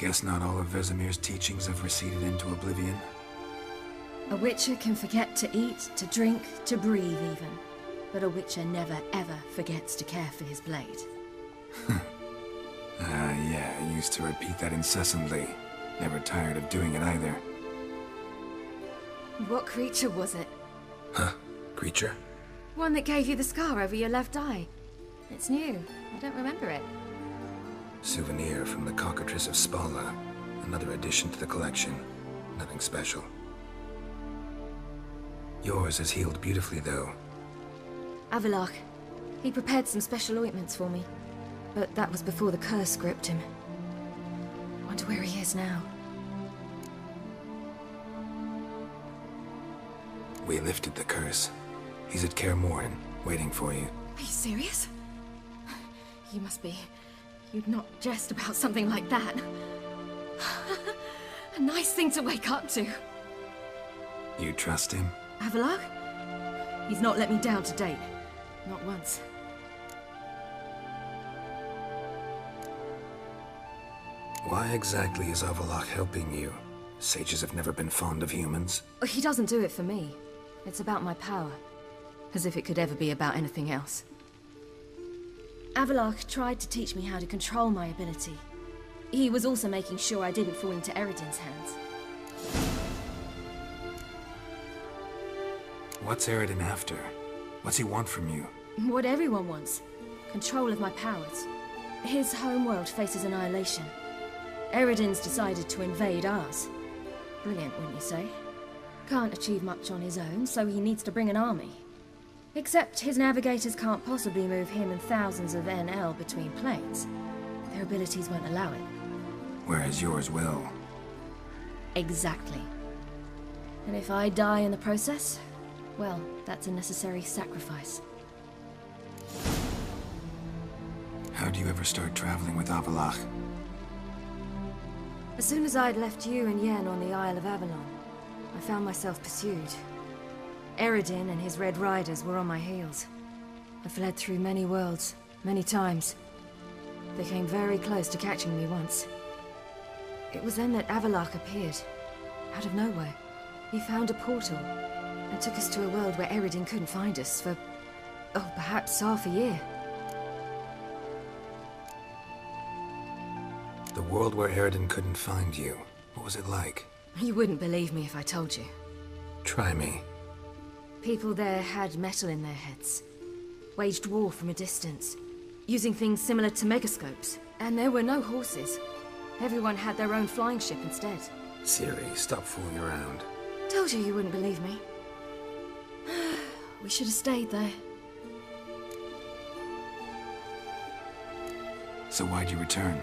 Guess not all of Vesemir's teachings have receded into oblivion. A witcher can forget to eat, to drink, to breathe even. But a witcher never ever forgets to care for his blade. Yeah, I used to repeat that incessantly. Never tired of doing it either. What creature was it? Huh? Creature? One that gave you the scar over your left eye. It's new. I don't remember it. Souvenir from the cockatrice of Spala. Another addition to the collection. Nothing special. Yours has healed beautifully, though. Avallac'h. He prepared some special ointments for me. But that was before the curse gripped him. Wonder where he is now. We lifted the curse. He's at Kaer Morhen, waiting for you. Are you serious? You must be. You'd not jest about something like that. A nice thing to wake up to. You trust him? Avallac'h? He's not let me down to date. Not once. Why exactly is Avallac'h helping you? Sages have never been fond of humans. He doesn't do it for me. It's about my power. As if it could ever be about anything else. Avallac'h tried to teach me how to control my ability. He was also making sure I didn't fall into Eredin's hands. What's Eredin after? What's he want from you? What everyone wants. Control of my powers. His homeworld faces annihilation. Eredin's decided to invade ours. Brilliant, wouldn't you say? Can't achieve much on his own, so he needs to bring an army. Except his navigators can't possibly move him and thousands of NL between planes. Their abilities won't allow it. Whereas yours will. Exactly. And if I die in the process, well, that's a necessary sacrifice. How'd you ever start traveling with Avallac'h? As soon as I'd left you and Yen on the Isle of Avalon, I found myself pursued. Eredin and his Red Riders were on my heels. I fled through many worlds, many times. They came very close to catching me once. It was then that Avallac'h appeared, out of nowhere. He found a portal, and took us to a world where Eredin couldn't find us for, oh, perhaps half a year. The world where Eredin couldn't find you. What was it like? You wouldn't believe me if I told you. Try me. People there had metal in their heads. Waged war from a distance. Using things similar to megascopes. And there were no horses. Everyone had their own flying ship instead. Ciri, stop fooling around. Told you wouldn't believe me. We should have stayed there. So why'd you return?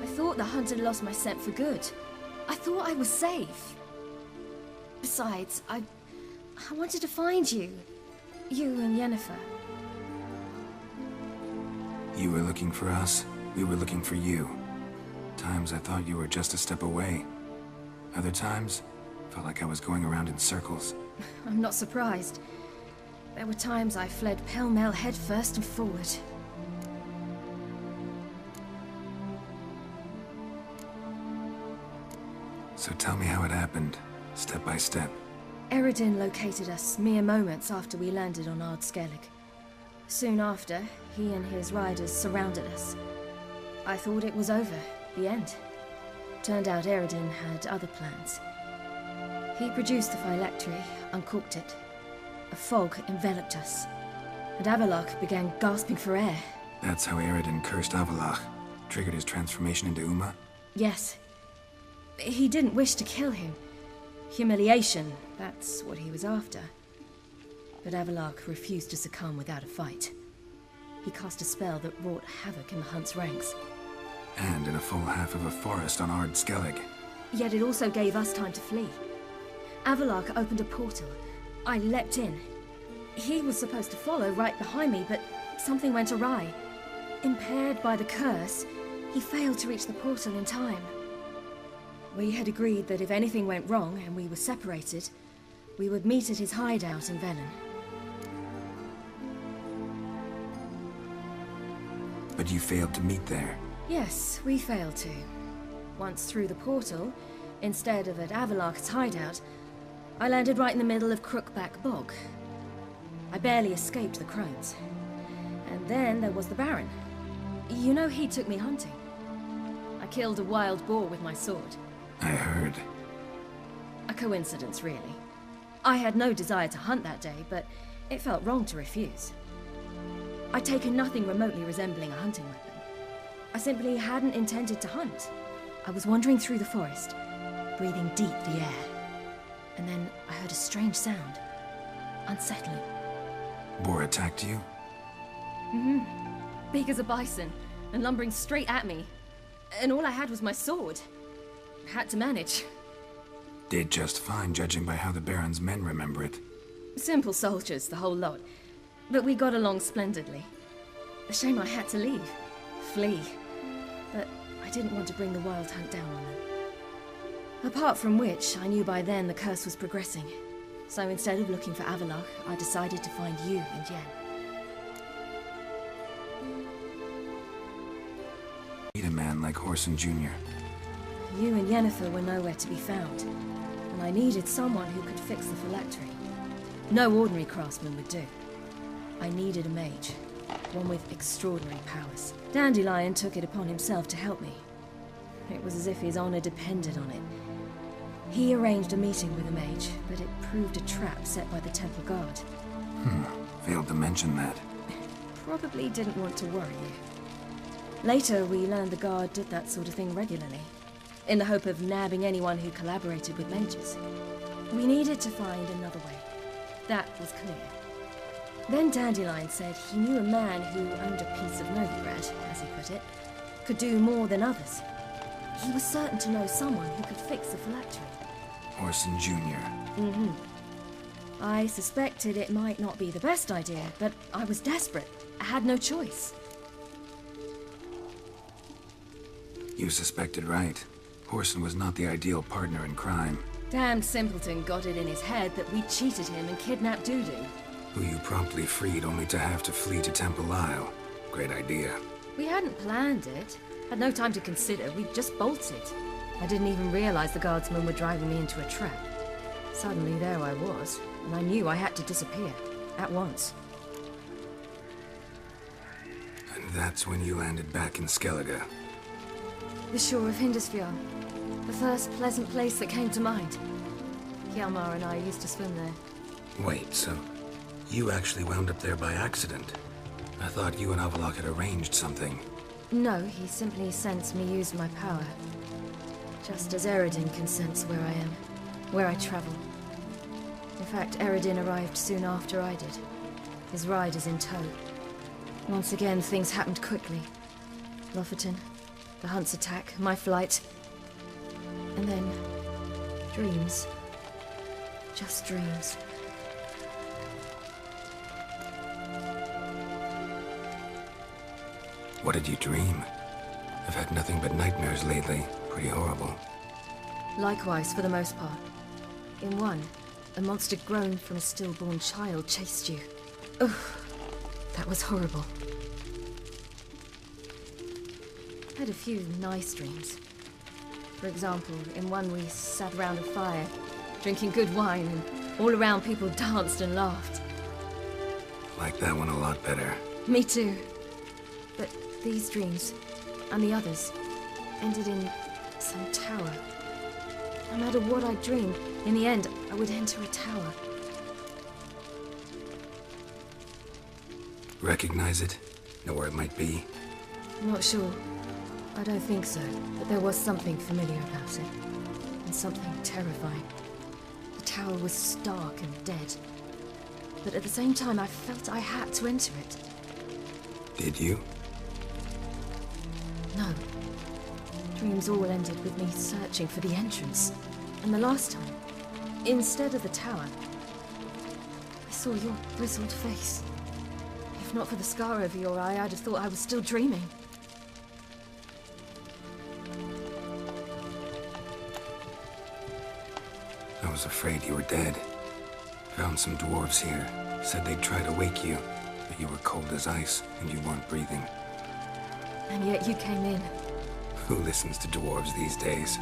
I thought the hunt had lost my scent for good. I thought I was safe. Besides, I wanted to find you. You and Yennefer. You were looking for us, we were looking for you. Times I thought you were just a step away. Other times, felt like I was going around in circles. I'm not surprised. There were times I fled pell-mell headfirst and forward. So tell me how it happened, step by step. Eredin located us mere moments after we landed on Ard Skellig. Soon after, he and his riders surrounded us. I thought it was over, the end. Turned out Eredin had other plans. He produced the phylactery, uncorked it. A fog enveloped us, and Avallac'h began gasping for air. That's how Eredin cursed Avallac'h, triggered his transformation into Uma? Yes. He didn't wish to kill him. Humiliation, that's what he was after. But Avallac'h refused to succumb without a fight. He cast a spell that wrought havoc in the hunt's ranks. And in a full half of a forest on Ard Skellig. Yet it also gave us time to flee. Avallac'h opened a portal. I leapt in. He was supposed to follow right behind me, but something went awry. Impaired by the curse, he failed to reach the portal in time. We had agreed that if anything went wrong and we were separated, we would meet at his hideout in Velen. But you failed to meet there. Yes, we failed to. Once through the portal, instead of at Avalok's hideout, I landed right in the middle of Crookback Bog. I barely escaped the crones. And then there was the Baron. You know, he took me hunting. I killed a wild boar with my sword. I heard. A coincidence, really. I had no desire to hunt that day, but it felt wrong to refuse. I'd taken nothing remotely resembling a hunting weapon. I simply hadn't intended to hunt. I was wandering through the forest, breathing deep the air. And then I heard a strange sound. Unsettling. Boar attacked you? Big as a bison, and lumbering straight at me. And all I had was my sword. Had to manage. Did just fine, judging by how the Baron's men remember it. Simple soldiers, the whole lot. But we got along splendidly. A shame I had to leave. Flee. But I didn't want to bring the wild hunt down on them. Apart from which, I knew by then the curse was progressing. So instead of looking for Avalok, I decided to find you and Yen. Need a man like Horson Jr. You and Yennefer were nowhere to be found, and I needed someone who could fix the phylactery. No ordinary craftsman would do. I needed a mage, one with extraordinary powers. Dandelion took it upon himself to help me. It was as if his honor depended on it. He arranged a meeting with a mage, but it proved a trap set by the Temple Guard. Failed to mention that. Probably didn't want to worry you. Later, we learned the Guard did that sort of thing regularly, in the hope of nabbing anyone who collaborated with mages. We needed to find another way. That was clear. Then Dandelion said he knew a man who owned a piece of Novigrad, as he put it, could do more than others. He was certain to know someone who could fix the phylactery. Horson Jr. I suspected it might not be the best idea, but I was desperate. I had no choice. You suspected right. Horson was not the ideal partner in crime. Damned simpleton got it in his head that we cheated him and kidnapped Dudu. Who you promptly freed only to have to flee to Temple Isle. Great idea. We hadn't planned it. Had no time to consider. We just bolted. I didn't even realize the guardsmen were driving me into a trap. Suddenly there I was, and I knew I had to disappear. At once. And that's when you landed back in Skellige. The shore of Hindisfjord. The first pleasant place that came to mind. Hjalmar and I used to swim there. Wait, so you actually wound up there by accident? I thought you and Avalok had arranged something. No, he simply sensed me use my power. Just as Eredin can sense where I am, where I travel. In fact, Eredin arrived soon after I did. His riders in tow. Once again, things happened quickly. Lofoten, the hunt's attack, my flight. And then, dreams. Just dreams. What did you dream? I've had nothing but nightmares lately. Pretty horrible. Likewise, for the most part. In one, a monster grown from a stillborn child chased you. Ugh, that was horrible. I had a few nice dreams. For example, in one we sat around a fire, drinking good wine, and all around people danced and laughed. Like that one a lot better. Me too. But these dreams, and the others, ended in some tower. No matter what I dreamed, in the end, I would enter a tower. Recognize it? Know where it might be? Not sure. I don't think so, but there was something familiar about it. And something terrifying. The tower was stark and dead. But at the same time, I felt I had to enter it. Did you? No. Dreams all ended with me searching for the entrance. And the last time, instead of the tower, I saw your grizzled face. If not for the scar over your eye, I'd have thought I was still dreaming. I was afraid you were dead. Found some dwarves here. Said they'd try to wake you, but you were cold as ice and you weren't breathing. And yet you came in. Who listens to dwarves these days?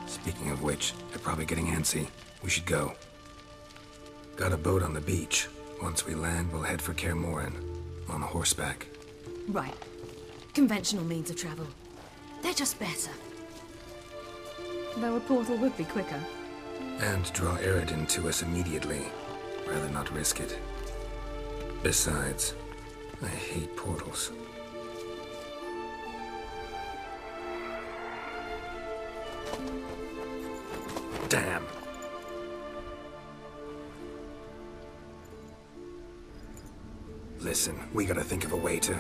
Speaking of which, they're probably getting antsy. We should go. Got a boat on the beach. Once we land, we'll head for Kaer Morhen. On horseback. Right. Conventional means of travel. They're just better. Though a portal would be quicker. And draw Eredin to us immediately. Rather not risk it. Besides, I hate portals. Damn. Listen, we gotta think of a way to...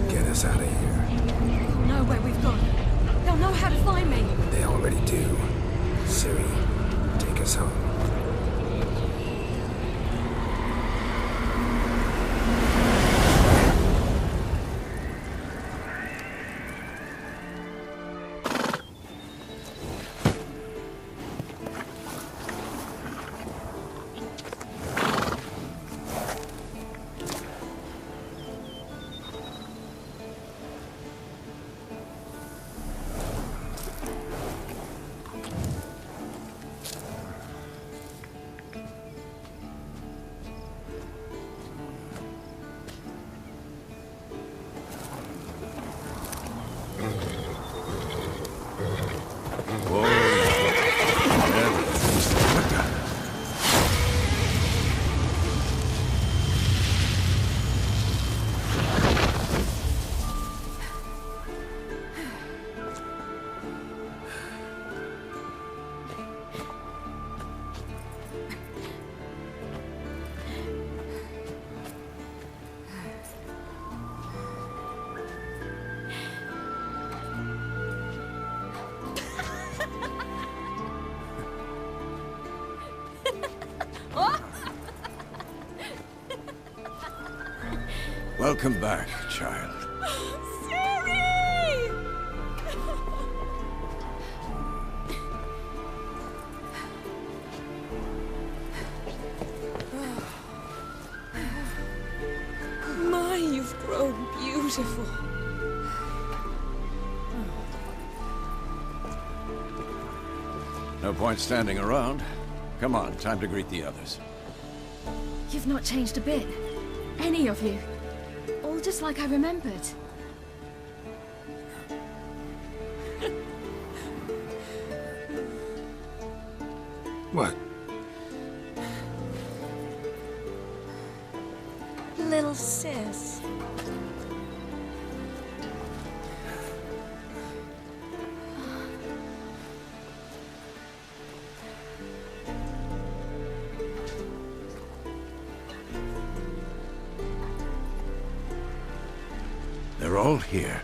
get us out of here. They'll know where we've gone. They'll know how to find me. They already do. Ciri, take us home. Welcome back, child. Ciri! My, you've grown beautiful. No point standing around. Come on, time to greet the others. You've not changed a bit. Any of you. All just like I remembered. What? Little sis. They're all here.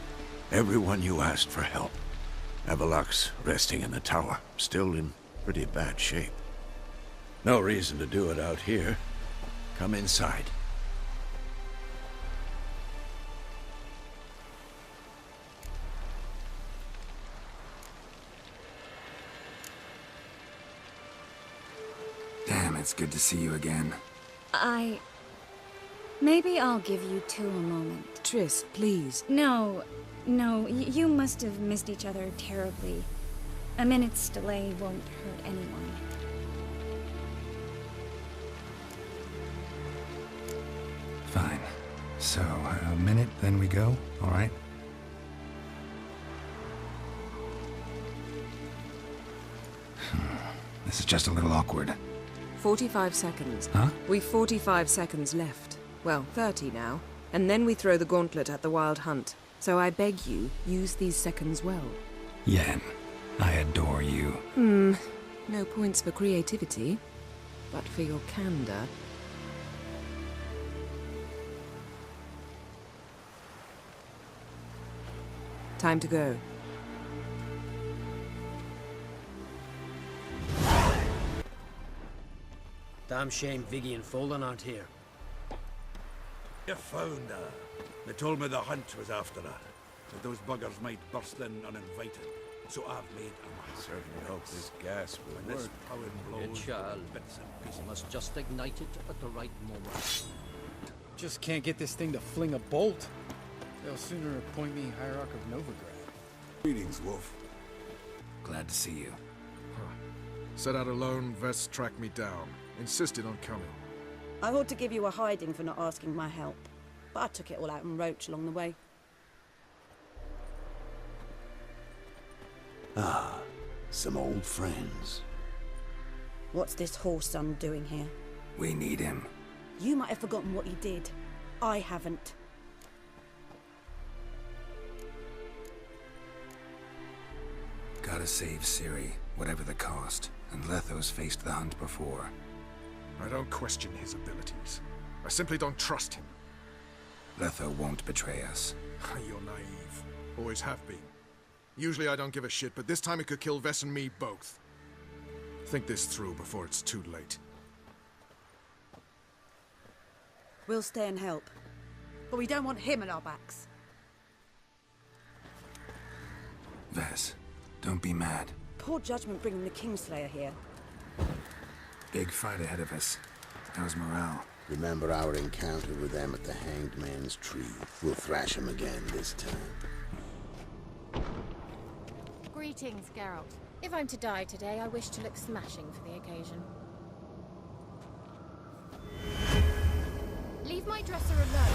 Everyone you asked for help. Avalok's resting in the tower, still in pretty bad shape. No reason to do it out here. Come inside. Damn, it's good to see you again. Maybe I'll give you two a moment. Triss, please. No, you must have missed each other terribly. A minute's delay won't hurt anyone. Fine. So, a minute, then we go, all right? This is just a little awkward. 45 seconds. Huh? We've 45 seconds left. Well, 30 now. And then we throw the gauntlet at the Wild Hunt. So I beg you, use these seconds well. Yen, I adore you. No points for creativity, but for your candor. Time to go. Damn shame Viggy and Folden aren't here. You found her. They told me the hunt was after her. that those buggers might burst in uninvited. So I've made a map. I certainly hope this gas will When work. this power blows, It shall. bits and You pieces. must just ignite it at the right moment. Just can't get this thing to fling a bolt. They'll sooner appoint me Hierarch of Novigrad. Greetings, Wolf. Glad to see you. Set out alone, Vess tracked me down. Insisted on coming. I ought to give you a hiding for not asking my help, but I took it all out in Roach along the way. Ah, some old friends. What's this whoreson doing here? We need him. You might have forgotten what he did. I haven't. Gotta save Ciri, whatever the cost. And Letho's faced the hunt before. I don't question his abilities. I simply don't trust him. Letho won't betray us. You're naive. Always have been. Usually I don't give a shit, but this time it could kill Vess and me both. Think this through before it's too late. We'll stay and help. But we don't want him at our backs. Vess, don't be mad. Poor judgment bringing the Kingslayer here. Big fight ahead of us. How's morale? Remember our encounter with them at the Hanged Man's Tree. We'll thrash him again this time. Greetings, Geralt. If I'm to die today, I wish to look smashing for the occasion. Leave my dresser alone.